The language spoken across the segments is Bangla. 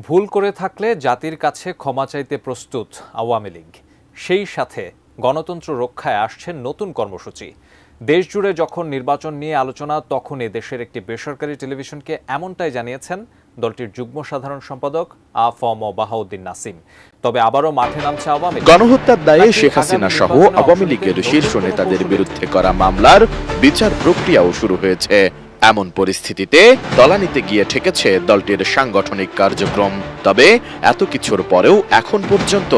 ভুল করে থাকলে জাতির কাছে ক্ষমা চাইতে প্রস্তুত আওয়ামী লীগ। সেই সাথে গণতন্ত্র রক্ষায় আসছে নতুন কর্মসূচি। দেশজুড়ে যখন নির্বাচন নিয়ে আলোচনা, তখন দেশের একটি বেসরকারি টেলিভিশনকে এমনটাই জানিয়েছেন দলটির যুগ্ম সাধারণ সম্পাদক আ.ফ.ম. বাহাউদ্দিন নাসিম। তবে আবারও মাঠে নামছে আওয়ামী লীগ। গণহত্যার দায়ে শেখ হাসিনা সহ আওয়ামী লীগের শীর্ষ নেতাদের বিরুদ্ধে করা মামলার বিচার প্রক্রিয়াও শুরু হয়েছে। এমন পরিস্থিতিতে তলানিতে গিয়ে ঠেকেছে দলটির সাংগঠনিক কার্যক্রম। তবে এত কিছুর পরেও এখন পর্যন্ত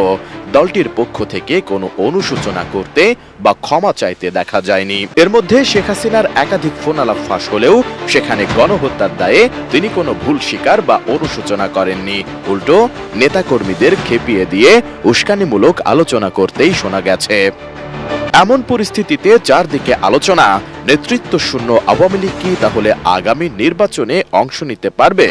দলটির পক্ষ থেকে কোনো অনুশোচনা করতে বা ক্ষমা চাইতে দেখা যায়নি। এর মধ্যে শেখ হাসিনার একাধিক ফোনালাপ ফাঁস হলেও সেখানে গণহত্যার দায়ে তিনি কোনো ভুল স্বীকার বা অনুশোচনা করেননি। উল্টো নেতাকর্মীদের খেপিয়ে দিয়ে উস্কানিমূলক আলোচনা করতেই শোনা গেছে। এমন পরিস্থিতিতে চারদিকে আলোচনা, নেতৃত্ব শূন্য আওয়ামী লীগ কি তাহলে আগামী নির্বাচনে অংশ নিতে পারবে?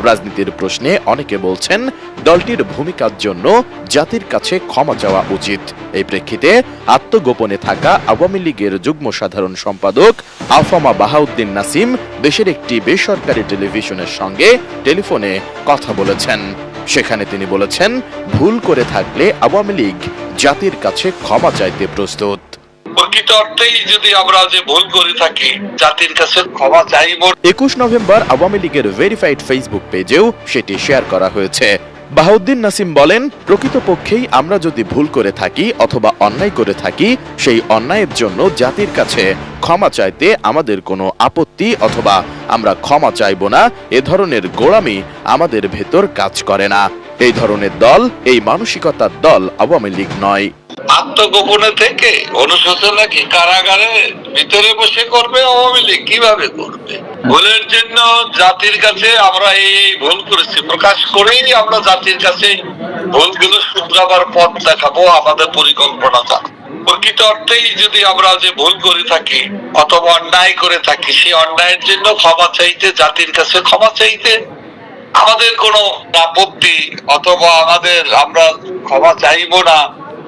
রাজনীতির প্রশ্নে অনেকে বলছেন দলটির ভূমিকার জন্য জাতির কাছে ক্ষমা চাওয়া উচিত। এই প্রেক্ষিতে আত্মগোপনে থাকা আওয়ামী লীগের যুগ্ম সাধারণ সম্পাদক আ.ফ.ম. বাহাউদ্দিন নাসিম দেশের একটি বেসরকারি টেলিভিশনের সঙ্গে টেলিফোনে কথা বলেছেন। সেখানে তিনি বলেছেন, ভুল করে থাকলে আওয়ামী লীগ জাতির কাছে ক্ষমা চাইতে প্রস্তুত। প্রকৃত অর্থেই যদি আমরা যে ভুল করে থাকি, জাতির কাছে ক্ষমা চাইব। 21 নভেম্বর আওয়ামী লীগের ভেরিফাইড ফেসবুক পেজেও সেটি শেয়ার করা হয়েছে। বাহাউদ্দিন নাসিম বলেন, প্রকৃতপক্ষেই আমরা যদি ভুল করে থাকি অথবা অন্যায় করে থাকি, সেই অন্যায়ের জন্য জাতির কাছে ক্ষমা চাইতে আমাদের কোনো আপত্তি অথবা আমরা ক্ষমা চাইব না, এ ধরনের গোঁড়ামি আমাদের ভেতর কাজ করে না। এই ধরনের দল, এই মানসিকতার দল আওয়ামী লীগ নয়। আত্মগোপনে থেকে অনুশোচনা কি কারাগারে ভিতরে বসে করবে আওয়ামী লীগ? কিভাবে করবে? ভুলের জন্য জাতির কাছে আমরা এই ভুল করেছি প্রকাশ করেই আমরা জাতির কাছে ভুলগুলো শুধরাবার পথ দেখাবো, আমাদের পরিকল্পনাটা। প্রকৃত অর্থেই যদি আমরা যে ভুল করে থাকি অথবা অন্যায় করে থাকি, সেই অন্যায়ের জন্য ক্ষমা চাইতে, জাতির কাছে ক্ষমা চাইতে আমাদের কোনো আপত্তি অথবা আমরা ক্ষমা চাইবো না,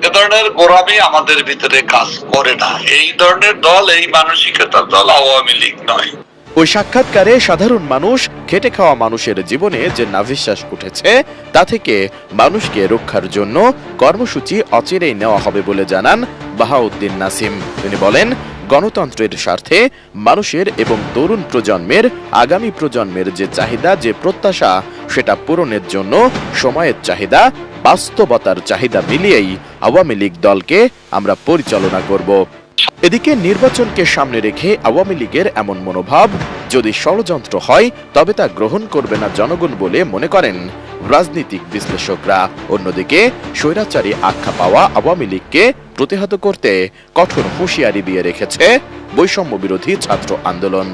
এ ধরনের গোঁড়ামি আমাদের ভিতরে কাজ করে না। এই ধরনের দল, এই মানসিকতার দল আওয়ামী লীগ নয়। ওই সাক্ষাৎকারে সাধারণ মানুষ, খেটে খাওয়া মানুষের জীবনে যে নাভিশ্বাস উঠেছে, তা থেকে মানুষকে রক্ষার জন্য কর্মসূচি অচিরেই নেওয়া হবে বলে জানান বাহাউদ্দিন নাসিম। তিনি বলেন, গণতন্ত্রের স্বার্থে মানুষের এবং তরুণ প্রজন্মের, আগামী প্রজন্মের যে চাহিদা, যে প্রত্যাশা, সেটা পূরণের জন্য সময়ের চাহিদা, বাস্তবতার চাহিদা মিলিয়েই আওয়ামী লীগ দলকে আমরা পরিচালনা করব। এদিকে নির্বাচনকে সামনে রেখে আওয়ামী লীগের এমন মনোভাব যদি ষড়যন্ত্র হয়, তবে তা গ্রহণ করবে না জনগণ বলে মনে করেন রাজনৈতিক বিশ্লেষকরা। অন্যদিকে স্বৈরাচারী আখ্যা পাওয়া আওয়ামী লীগকে প্রতিহত করতে কঠোর হুঁশিয়ারি দিয়ে রেখেছে বৈষম্য বিরোধী ছাত্র আন্দোলন।